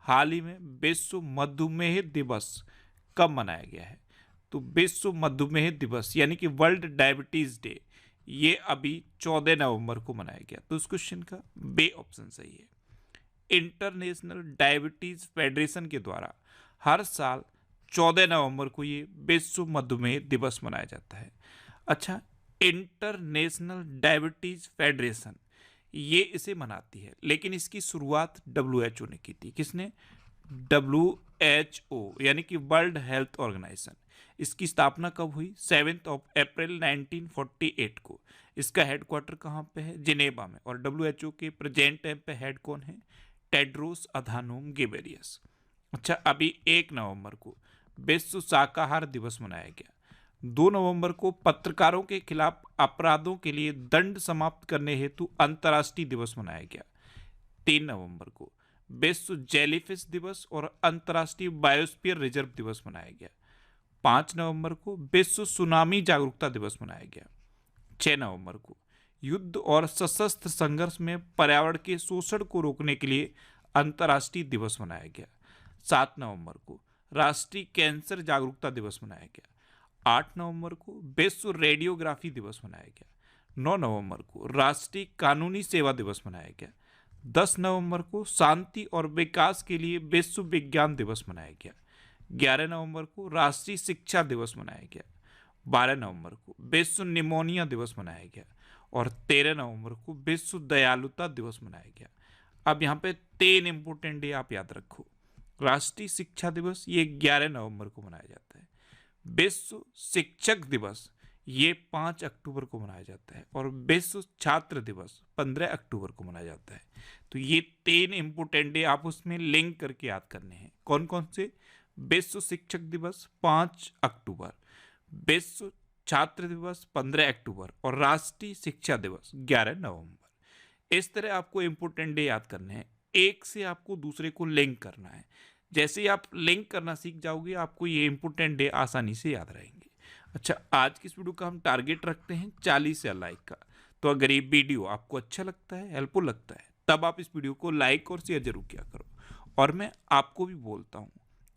हाल ही में विश्व मधुमेह दिवस कब मनाया गया है? तो विश्व मधुमेह दिवस यानी कि वर्ल्ड डायबिटीज डे ये अभी 14 नवंबर को मनाया गया। तो इस क्वेश्चन का बे ऑप्शन सही है। इंटरनेशनल डायबिटीज फेडरेशन के द्वारा हर साल 14 नवंबर को ये विश्व मधुमेह दिवस मनाया जाता है। अच्छा, इंटरनेशनल डायबिटीज फेडरेशन ये इसे मनाती है, लेकिन इसकी शुरुआत WHO ने की थी। किसने? WHO यानी कि वर्ल्ड हेल्थ ऑर्गेनाइजेशन। इसकी स्थापना कब हुई? 7 अप्रैल 1948 को। इसका हेडक्वार्टर कहाँ पे है? जिनेवा में। और WHO के प्रेजेंट टाइम पे हेड कौन है? Tedros Adhanom Ghebreyesus. अच्छा, अभी 1 नवंबर को विश्व शाकाहार दिवस मनाया गया। 2 नवंबर को पत्रकारों के खिलाफ अपराधों के लिए दंड समाप्त करने हेतु अंतर्राष्ट्रीय दिवस मनाया गया। 3 नवंबर को विश्व जेलीफिश दिवस और अंतर्राष्ट्रीय बायोस्फीयर रिजर्व दिवस मनाया गया। 5 नवंबर को विश्व सुनामी जागरूकता दिवस मनाया गया। 6 नवंबर को युद्ध और सशस्त्र संघर्ष में पर्यावरण के शोषण को रोकने के लिए अंतर्राष्ट्रीय दिवस मनाया गया। 7 नवंबर को राष्ट्रीय कैंसर जागरूकता दिवस मनाया गया। 8 नवंबर को विश्व रेडियोग्राफी दिवस मनाया गया। 9 नवंबर को राष्ट्रीय कानूनी सेवा दिवस मनाया गया। 10 नवंबर को शांति और विकास के लिए विश्व विज्ञान दिवस मनाया गया। 11 नवंबर को राष्ट्रीय शिक्षा दिवस मनाया गया। 12 नवंबर को विश्व निमोनिया दिवस मनाया गया। और 13 नवंबर को विश्व दयालुता दिवस मनाया गया। अब यहाँ पे 3 इंपोर्टेंट डे आप याद रखो। राष्ट्रीय शिक्षा दिवस ये 11 नवंबर को मनाया जाता है। विश्व शिक्षक दिवस ये 5 अक्टूबर को मनाया जाता है। और विश्व छात्र दिवस 15 अक्टूबर को मनाया जाता है। तो ये 3 इंपोर्टेंट डे आप उसमें लिंक करके याद करने हैं। कौन कौन से? विश्व शिक्षक दिवस 5 अक्टूबर, विश्व छात्र दिवस 15 अक्टूबर और राष्ट्रीय शिक्षा दिवस 11 नवंबर। इस तरह आपको इंपोर्टेंट डे याद करने हैं। एक से आपको दूसरे को लिंक करना है। जैसे ही आप लिंक करना सीख जाओगे आपको ये इंपोर्टेंट डे आसानी से याद रहेंगे। अच्छा, आज की इस वीडियो का हम टारगेट रखते हैं 40 या लाइक का। तो अगर ये वीडियो आपको अच्छा लगता है, हेल्पफुल लगता है, तब आप इस वीडियो को लाइक और शेयर जरूर किया करो। और मैं आपको भी बोलता हूँ,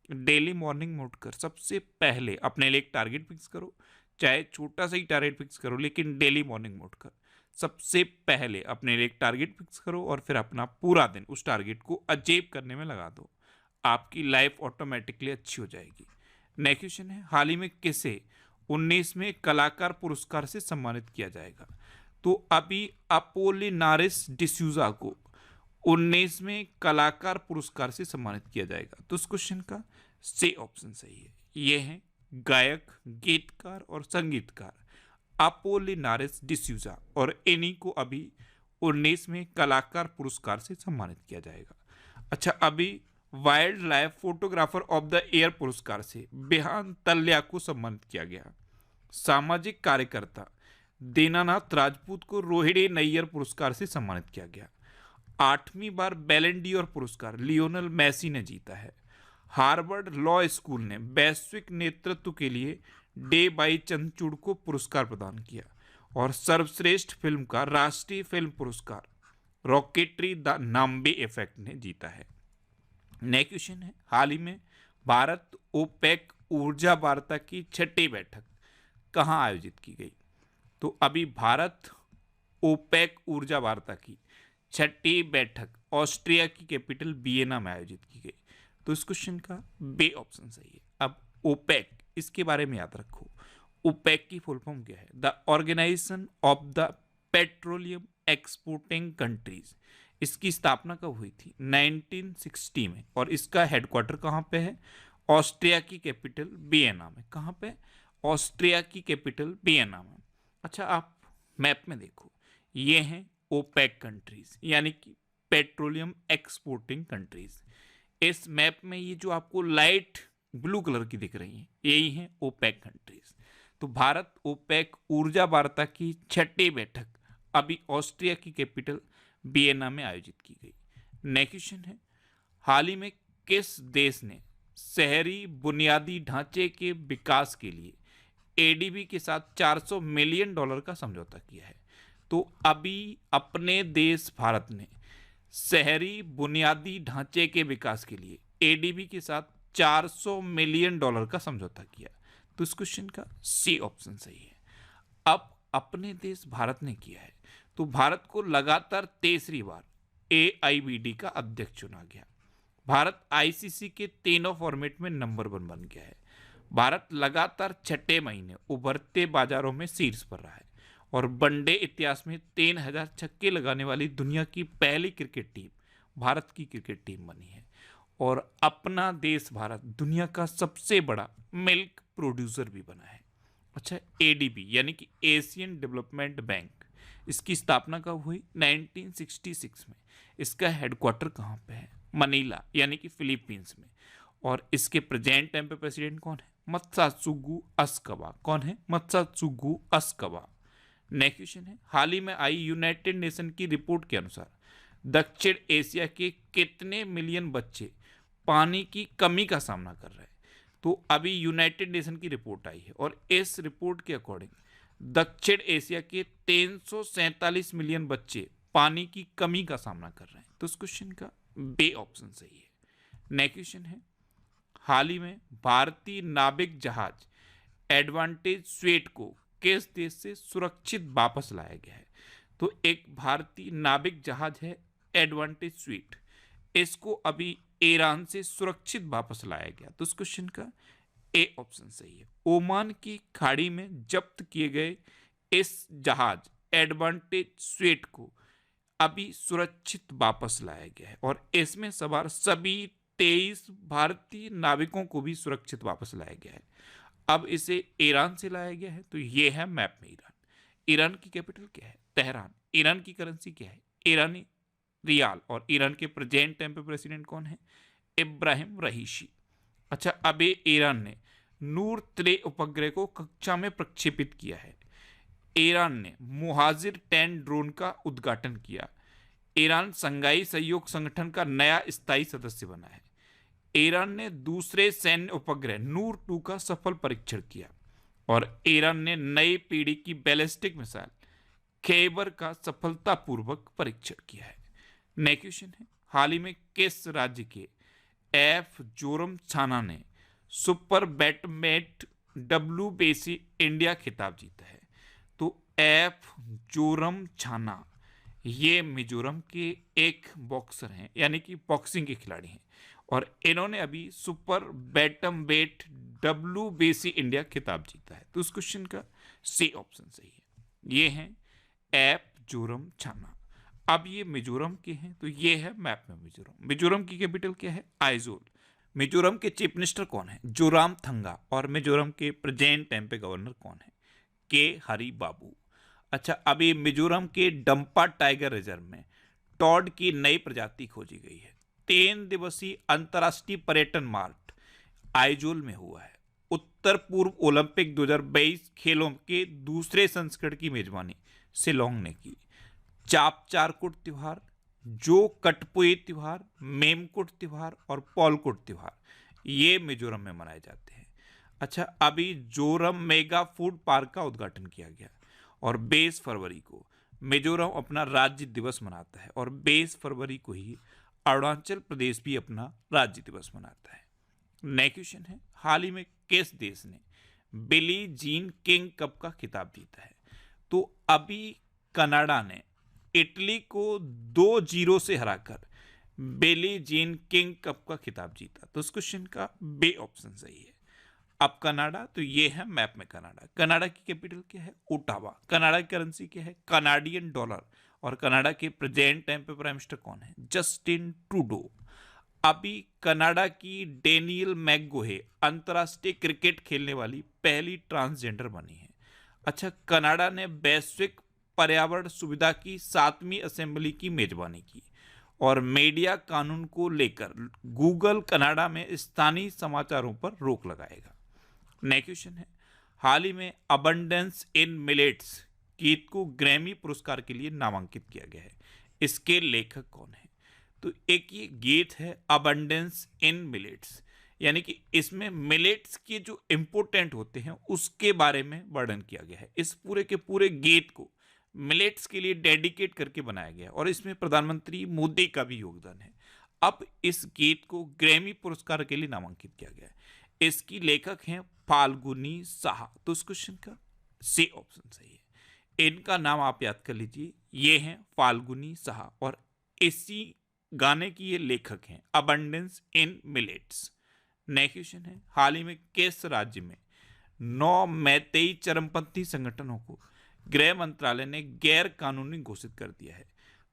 डेली मॉर्निंग में उठकर सबसे पहले अपने लिए एक टारगेट फिक्स करो। चाहे छोटा सा ही टारगेट फिक्स करो, लेकिन डेली मॉर्निंग में उठकर सबसे पहले अपने लिए एक टारगेट फिक्स करो और फिर अपना पूरा दिन उस टारगेट को अचीव करने में लगा दो। आपकी लाइफ ऑटोमेटिकली अच्छी हो जाएगी। नेक्स्ट क्वेश्चन है, हाल ही में किसे 19वें कलाकार पुरस्कार से सम्मानित किया जाएगा? तो अभी अपोलिनारिस डिसूजा को 19वें कलाकार पुरस्कार से सम्मानित किया जाएगा। तो इस क्वेश्चन का सी ऑप्शन सही है। ये है गायक, गीतकार और संगीतकार अपोलिनारिस डिसूजा, और इन्हीं को अभी 19वें कलाकार पुरस्कार से सम्मानित किया जाएगा। अच्छा, अभी wild life photographer of the year पुरस्कार से बेहान तल्या को सम्मानित किया गया। सामाजिक कार्यकर्ता दीनानाथ राजपूत को रोहिणी नैयर पुरस्कार से सम्मानित किया गया। 8वीं बार बैलन डी'ओर पुरस्कार लियोनेल मेसी ने जीता है। हार्वर्ड लॉ स्कूल ने वैश्विक नेतृत्व के लिए डे बाई चंद्रचूड़ को पुरस्कार प्रदान किया। और सर्वश्रेष्ठ फिल्म का राष्ट्रीय फिल्म पुरस्कार रॉकेटरी द नाम्बे इफेक्ट ने जीता है। नेक्स्ट क्वेश्चन है, हाल ही में भारत ओपेक ऊर्जा वार्ता की 6ठी बैठक कहाँ आयोजित की गई? तो अभी भारत ओपेक ऊर्जा वार्ता की 6ठी बैठक ऑस्ट्रिया की कैपिटल वियना में आयोजित की गई। तो इस क्वेश्चन का बे ऑप्शन सही है। अब ओपेक, इसके बारे में याद रखो। ओपेक की फुल फॉर्म क्या है? The organization of the petroleum exporting countries. इसकी स्थापना कब हुई थी? 1960 में। और इसका हेडक्वार्टर कहाँ पे है? ऑस्ट्रिया की कैपिटल वियना में। कहाँ पे? ऑस्ट्रिया की कैपिटल वियना में। अच्छा, आप मैप में देखो, ये हैं ओपेक कंट्रीज यानी कि पेट्रोलियम एक्सपोर्टिंग कंट्रीज। इस मैप में ये जो आपको लाइट ब्लू कलर की दिख रही हैं, यही हैं ओपेक कंट्रीज। तो भारत ओपेक ऊर्जा वार्ता की 6ठी बैठक अभी ऑस्ट्रिया की कैपिटल वियना में आयोजित की गई। नेक्स्ट क्वेश्चन है, हाल ही में किस देश ने शहरी बुनियादी ढांचे के विकास के लिए एडीबी के साथ $400 मिलियन का समझौता किया है? तो अभी अपने देश भारत ने शहरी बुनियादी ढांचे के विकास के लिए एडीबी के साथ $400 मिलियन का समझौता किया। तो इस क्वेश्चन का सी ऑप्शन सही है। अब अपने देश भारत ने किया है, तो भारत को लगातार तीसरी बार AIBD का अध्यक्ष चुना गया। भारत आईसीसी के तीनों फॉर्मेट में नंबर 1 बन गया है। भारत लगातार छठे महीने उभरते बाजारों में शीर्ष पर रहा है और वनडे इतिहास में 3000 छक्के लगाने वाली दुनिया की पहली क्रिकेट टीम भारत की क्रिकेट टीम बनी है। और अपना देश भारत दुनिया का सबसे बड़ा मिल्क प्रोड्यूसर भी बना है। अच्छा, एडीबी यानी कि एशियन डेवलपमेंट बैंक, इसकी स्थापना कब हुई? 1966 में। इसका हेडक्वार्टर कहाँ पे है? मनीला यानी कि फिलीपींस में। और इसके प्रेजेंट टाइम पे प्रेसिडेंट कौन है? मत्सात्सुगु अस्कावा। कौन है? मत्सात्सुगु अस्कावा। नेक्स्ट क्वेश्चन है, हाल ही में आई यूनाइटेड नेशन की रिपोर्ट के अनुसार दक्षिण एशिया के कितने मिलियन बच्चे पानी की कमी का सामना कर रहे हैं? तो अभी यूनाइटेड नेशन की रिपोर्ट आई है और इस रिपोर्ट के अकॉर्डिंग दक्षिण एशिया के 347 मिलियन बच्चे पानी की कमी का सामना कर रहे हैं। तो इस क्वेश्चन का बी ऑप्शन सही है। नेक्स्ट क्वेश्चन है, हाल ही में भारतीय नाविक जहाज एडवांटेज स्वेट को किस देश से सुरक्षित वापस लाया गया है? तो एक भारतीय नाविक जहाज है एडवांटेज स्वेट, इसको अभी ईरान से सुरक्षित वापस लाया गया। तो इस क्वेश्चन का ए ऑप्शन सही है। ओमान की खाड़ी में जब्त किए गए इस जहाज एडवांटेज स्वेट को अभी सुरक्षित वापस लाया गया है और इसमें सवार सभी 23 भारतीय नाविकों को भी सुरक्षित वापस लाया गया है। अब इसे ईरान से लाया गया है, तो ये है मैप में ईरान। ईरान की कैपिटल क्या है? तेहरान। ईरान की करेंसी क्या है? ईरानी रियाल। और ईरान के प्रेजेंट टाइम पे प्रेसिडेंट कौन है? इब्राहिम रहीशी। अच्छा, अभी ईरान ने नूर 3 उपग्रह को कक्षा में प्रक्षेपित किया है। ईरान ने मुहाजिर 10 ड्रोन का उद्घाटन किया। ईरान संघाई सहयोग संगठन का नया स्थायी सदस्य बना है। ईरान ने दूसरे सैन्य उपग्रह नूर 2 का सफल परीक्षण किया और ईरान ने नई पीढ़ी की बैलिस्टिक मिसाइल खैबर का सफलतापूर्वक परीक्षण किया है। नेक्स्ट क्वेश्चन है, हाल ही में किस राज्य के एफ जोरम छाना ने सुपर बैटमेट WBC इंडिया खिताब जीता है? तो एफ जोरम छाना ये मिजोरम के एक बॉक्सर हैं, यानी कि बॉक्सिंग के खिलाड़ी हैं और इन्होंने अभी सुपर बैटम वेट WBC इंडिया खिताब जीता है। तो उस क्वेश्चन का सी ऑप्शन सही है। ये हैं एप जोरम छाना। अब ये मिजोरम के हैं, तो ये है मैप में मिजोरम। मिजोरम की कैपिटल क्या है? आइजोल। मिजोरम के चीफ मिनिस्टर कौन है? जोराम थंगा। और मिजोरम के प्रेजेंट टाइम पे गवर्नर कौन है? के हरी बाबू। अच्छा, अभी मिजोरम के डंपा टाइगर रिजर्व में टॉड की नई प्रजाति खोजी गई है। 3 दिवसीय अंतर्राष्ट्रीय पर्यटन मार्ट आइजोल में हुआ है। उत्तर पूर्व ओलंपिक 2022 खेलों के दूसरे संस्करण की मेजबानी शिलोंग ने की। चापचारकुट त्योहार, जो कटपुई त्योहार, मेमकुट त्योहार और पॉलकुट त्योहार ये मिजोरम में मनाए जाते हैं। अच्छा, अभी जोरम मेगा फूड पार्क का उद्घाटन किया गया और 22 फरवरी को मिजोरम अपना राज्य दिवस मनाता है और 22 फरवरी को ही अरुणाचल प्रदेश भी अपना राज्य दिवस मनाता है। नेक्स्ट क्वेश्चन है, हाल ही में किस देश ने बिली जीन किंग कप का खिताब जीता है? तो अभी कनाडा ने इटली को 2-0 से हराकर बिली जीन किंग कप का खिताब जीता। तो इस क्वेश्चन का बी ऑप्शन सही है। अब कनाडा, तो ये है मैप में कनाडा। कनाडा की कैपिटल क्या है? ओटावा। कनाडा की करेंसी क्या है? Canadian dollar. और कनाडा के प्रेजेंट टाइम पे प्राइम मिनिस्टर कौन है? Justin Trudeau. अभी कनाडा की डेनियल मैकगोहे अंतर्राष्ट्रीय क्रिकेट खेलने वाली पहली ट्रांसजेंडर बनी है। अच्छा, कनाडा ने वैश्विक पर्यावरण सुविधा की 7वीं असेंबली की मेजबानी की और मीडिया कानून को लेकर गूगल कनाडा में स्थानीय समाचारों पर रोक लगाएगा। नेक्स्ट क्वेश्चन है, हाल ही में अबंडेंस इन मिलेट्स गीत को ग्रैमी पुरस्कार के लिए नामांकित किया गया है। इसके लेखक कौन है? तो एक ये गीत है अबंडेंस इन मिलेट्स, यानी कि इसमें मिलेट्स के जो इंपोर्टेंट होते हैं उसके बारे में वर्णन किया गया है। इस पूरे के पूरे गीत को मिलेट्स के लिए डेडिकेट करके बनाया गया और इसमें प्रधानमंत्री मोदी का भी योगदान है। अब इस गीत को ग्रैमी पुरस्कार के लिए नामांकित किया गया है। इसकी लेखक हैं फाल्गुनी साहा। तो इस क्वेश्चन का सी ऑप्शन सही है। इनका नाम आप याद कर लीजिए, ये हैं फाल्गुनी साहा और इसी गाने की ये लेखक हैं, abundance in millets. Next question है, हाल ही में किस राज्य में 9 मैतेई चरमपंथी संगठनों को गृह मंत्रालय ने गैर कानूनी घोषित कर दिया है?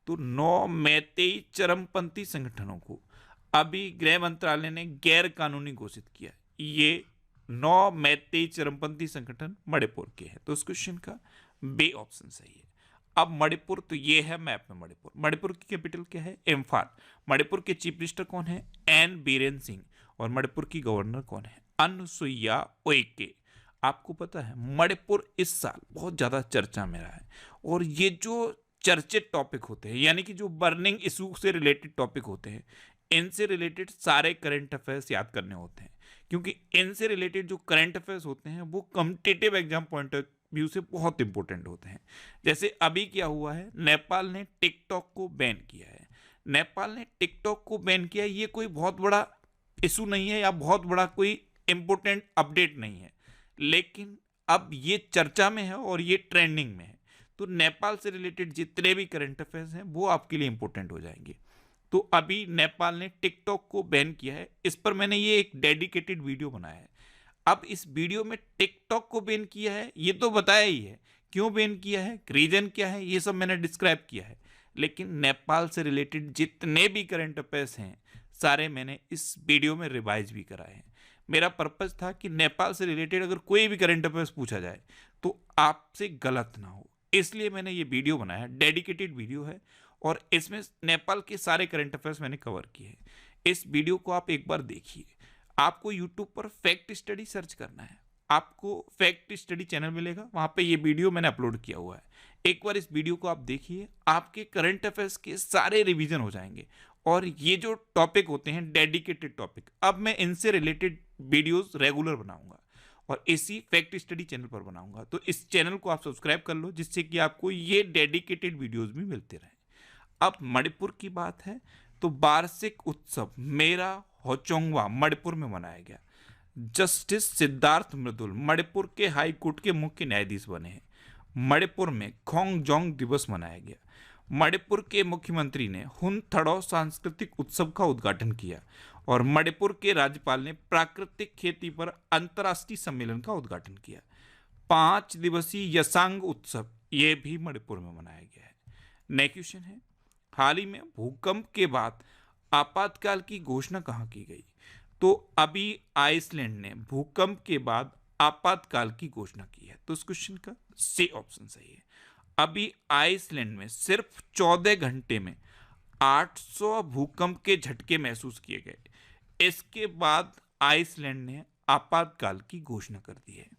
तो 9 मैतेई चरमपंथी संगठनों को अभी गृह मंत्रालय ने गैर कानूनी घोषित किया। ये 9 मैतेई चरमपंथी संगठन मणिपुर के हैं। तो इस क्वेश्चन का बी ऑप्शन सही है। अब मणिपुर, तो ये है मैप में मणिपुर। मणिपुर की कैपिटल क्या है? इम्फाल। मणिपुर के चीफ मिनिस्टर कौन है? एन बीरेन सिंह। और मणिपुर की गवर्नर कौन है? अनुसुईया उइके। आपको पता है मणिपुर इस साल बहुत ज्यादा चर्चा में रहा है और ये जो चर्चित टॉपिक होते हैं, यानी कि जो बर्निंग इशू से रिलेटेड टॉपिक होते हैं, इनसे रिलेटेड सारे करंट अफेयर्स याद करने होते हैं, क्योंकि इनसे रिलेटेड जो करंट अफेयर्स होते हैं वो competitive exam point of view से बहुत इंपॉर्टेंट होते हैं। जैसे अभी क्या हुआ है, नेपाल ने टिकटॉक को बैन किया है। नेपाल ने टिकटॉक को बैन किया, ये कोई बहुत बड़ा इशू नहीं है या बहुत बड़ा कोई इंपॉर्टेंट अपडेट नहीं है, लेकिन अब ये चर्चा में है और ये ट्रेंडिंग में है। तो नेपाल से रिलेटेड जितने भी करंट अफेयर्स हैं वो आपके लिए इंपॉर्टेंट हो जाएंगे। तो अभी नेपाल ने टिकटॉक को बैन किया है, इस पर मैंने ये एक डेडिकेटेड वीडियो बनाया है। अब इस वीडियो में टिकटॉक को बैन किया है ये तो बताया ही है, क्यों बैन किया है, रीजन क्या है, ये सब मैंने डिस्क्राइब किया है। लेकिन नेपाल से रिलेटेड जितने भी करंट अफेयर्स हैं सारे मैंने इस वीडियो में रिवाइज भी कराए हैं। मेरा पर्पस था कि नेपाल से रिलेटेड अगर कोई भी करंट अफेयर्स पूछा जाए तो आपसे गलत ना हो, इसलिए मैंने ये वीडियो बनाया। डेडिकेटेड वीडियो है और इसमें नेपाल के सारे करंट अफेयर्स मैंने कवर किए हैं। इस वीडियो को आप एक बार देखिए। आपको यूट्यूब पर फैक्ट स्टडी सर्च करना है, आपको फैक्ट स्टडी चैनल मिलेगा, वहां पे ये वीडियो मैंने अपलोड किया हुआ है। एक बार इस वीडियो को आप देखिए, आपके करंट अफेयर्स के सारे रिवीजन हो जाएंगे। और ये जो टॉपिक होते हैं डेडिकेटेड टॉपिक, अब मैं इनसे रिलेटेड वीडियोस रेगुलर बनाऊंगा और इसी फैक्ट स्टडी चैनल पर बनाऊंगा। तो इस चैनल को आप सब्सक्राइब कर लो, जिससे कि आपको ये डेडिकेटेड वीडियोस भी मिलते रहें। अब मणिपुर की बात है तो वार्षिक उत्सव मेरा होचोंगवा मणिपुर में मनाया गया। जस्टिस सिद्धार्थ मृदुल मणिपुर के हाई कोर्ट के मुख्य न्यायाधीश बने हैं। मणिपुर में खोंगजोंग दिवस मनाया गया। मणिपुर के मुख्यमंत्री ने हुनथड़ो सांस्कृतिक उत्सव का उद्घाटन किया और मणिपुर के राज्यपाल ने प्राकृतिक खेती पर अंतर्राष्ट्रीय सम्मेलन का उद्घाटन किया। 5 दिवसीय यसांग उत्सव ये भी मणिपुर में मनाया गया है। नेक्स्ट क्वेश्चन है, हाल ही में भूकंप के बाद आपातकाल की घोषणा कहाँ की गई? तो अभी आइसलैंड ने भूकंप के बाद आपातकाल की घोषणा की है। तो इस क्वेश्चन का सी ऑप्शन सही है। अभी आइसलैंड में सिर्फ 14 घंटे में 800 भूकंप के झटके महसूस किए गए। इसके बाद आइसलैंड ने आपातकाल की घोषणा कर दी है।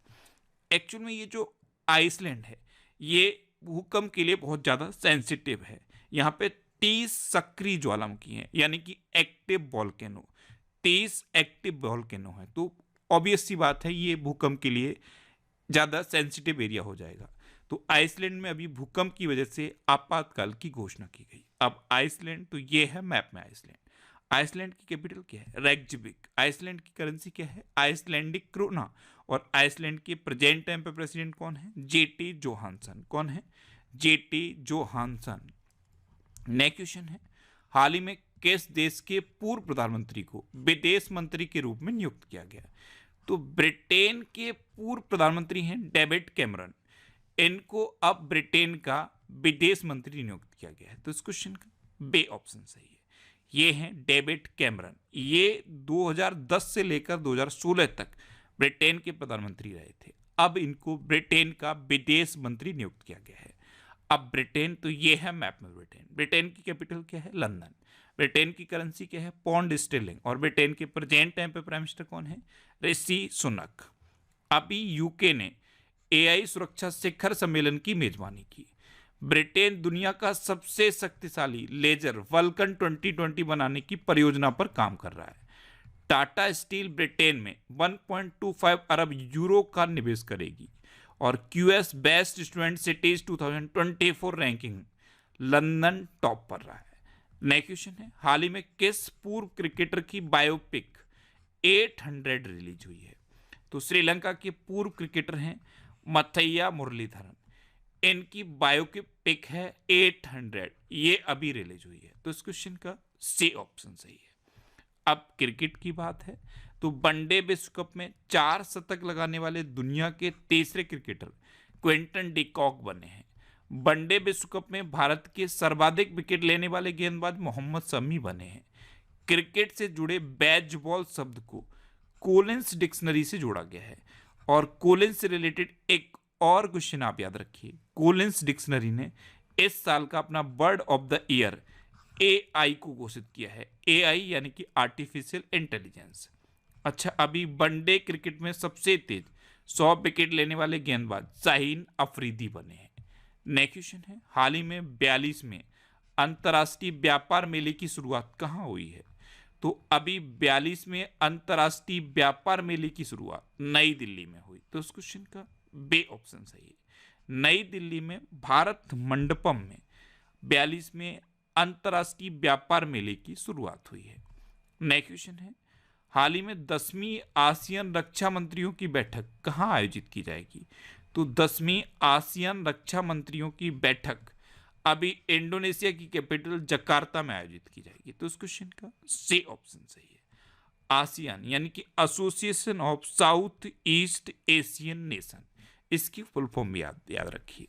एक्चुअल में ये जो आइसलैंड है ये भूकंप के लिए बहुत ज़्यादा सेंसिटिव है। यहाँ पे 30 सक्रिय ज्वालामुखी हैं, यानी कि एक्टिव वॉल्केनो, 30 एक्टिव वॉल्केनो है। तो ऑब्वियस सी बात है ये भूकंप के लिए ज़्यादा सेंसिटिव एरिया हो जाएगा। तो आइसलैंड में अभी भूकंप की वजह से आपातकाल की घोषणा की गई। अब आइसलैंड, तो ये है मैप में आइसलैंड। आइसलैंड की कैपिटल क्या है? रेक्जविक। आइसलैंड की करेंसी क्या है? Icelandic krona. और आइसलैंड के प्रेजेंट टाइम पे प्रेसिडेंट कौन है? जेटी जोहानसन। कौन है? जेटी जोहानसन। नेक्स्ट क्वेश्चन है, हाल ही में किस देश के पूर्व प्रधानमंत्री को विदेश मंत्री के रूप में नियुक्त किया गया? तो ब्रिटेन के पूर्व प्रधानमंत्री हैं डेविड कैमरन। इनको अब ब्रिटेन का विदेश मंत्री नियुक्त किया गया है। तो इस क्वेश्चन का बी ऑप्शन सही है। ये हैं डेविड कैमरन। ये 2010 से लेकर 2016 तक ब्रिटेन के प्रधानमंत्री रहे थे। अब इनको ब्रिटेन का विदेश मंत्री नियुक्त किया गया है। अब ब्रिटेन, तो ये है मैप में ब्रिटेन। ब्रिटेन की कैपिटल क्या है? लंदन। ब्रिटेन की करेंसी क्या है? Pound sterling. और ब्रिटेन के प्रेजेंट टाइम पे प्राइम मिनिस्टर कौन है? ऋषि सुनक। अभी यूके ने एआई सुरक्षा शिखर सम्मेलन की मेजबानी की। ब्रिटेन दुनिया का सबसे शक्तिशाली लेजर वल्कन 2020 बनाने की परियोजना पर काम कर रहा है। टाटा स्टील ब्रिटेन में 1.25 अरब यूरो का निवेश करेगी और QS best student cities 2024 ranking London top पर रहा है। नेक्स्ट क्वेश्चन है, हाल ही में किस पूर्व क्रिकेटर की बायोपिक 800 रिलीज हुई है? तो श्रीलंका के पूर्व क्रिकेटर हैं मथैया मुरलीधरन, इनकी बायोपिक है 800, ये अभी रिलीज हुई है। तो इस क्वेश्चन का सी ऑप्शन सही है। अब क्रिकेट की बात है तो वनडे विश्व कप में 4 शतक लगाने वाले दुनिया के तीसरे क्रिकेटर क्विंटन डी कॉक बने हैं। वनडे विश्व कप में भारत के सर्वाधिक विकेट लेने वाले गेंदबाज मोहम्मद शमी बने हैं। क्रिकेट से जुड़े बेसबॉल शब्द को कोलिंस डिक्शनरी से जोड़ा गया है। और कोलिंस से रिलेटेड एक और क्वेश्चन आप याद रखिए, कोलिंस डिक्शनरी ने इस साल का अपना bird of the year AI को घोषित किया है। एआई यानी कि आर्टिफिशियल इंटेलिजेंस। अच्छा, अभी वनडे क्रिकेट में सबसे तेज 100 विकेट लेने वाले गेंदबाज शाहीन अफरीदी बने हैं। नेक्स्ट क्वेश्चन है, हाल ही में 42वें अंतर्राष्ट्रीय व्यापार मेले की शुरुआत कहाँ हुई है? तो अभी 42वें अंतर्राष्ट्रीय व्यापार मेले की शुरुआत नई दिल्ली में हुई। तो उस क्वेश्चन का बे ऑप्शन सही है। नई दिल्ली में भारत मंडपम में 42वें अंतर्राष्ट्रीय व्यापार मेले की शुरुआत हुई है। नेक्स्ट क्वेश्चन है, हाल ही में 10वीं आसियान रक्षा मंत्रियों की बैठक कहाँ आयोजित की जाएगी? तो 10वीं आसियान रक्षा मंत्रियों की बैठक अभी इंडोनेशिया की कैपिटल जकार्ता में आयोजित की जाएगी। तो इस क्वेश्चन का सी ऑप्शन सही है। आसियान यानी कि association of south east Asian nation, इसकी फुल फॉर्म याद रखिए।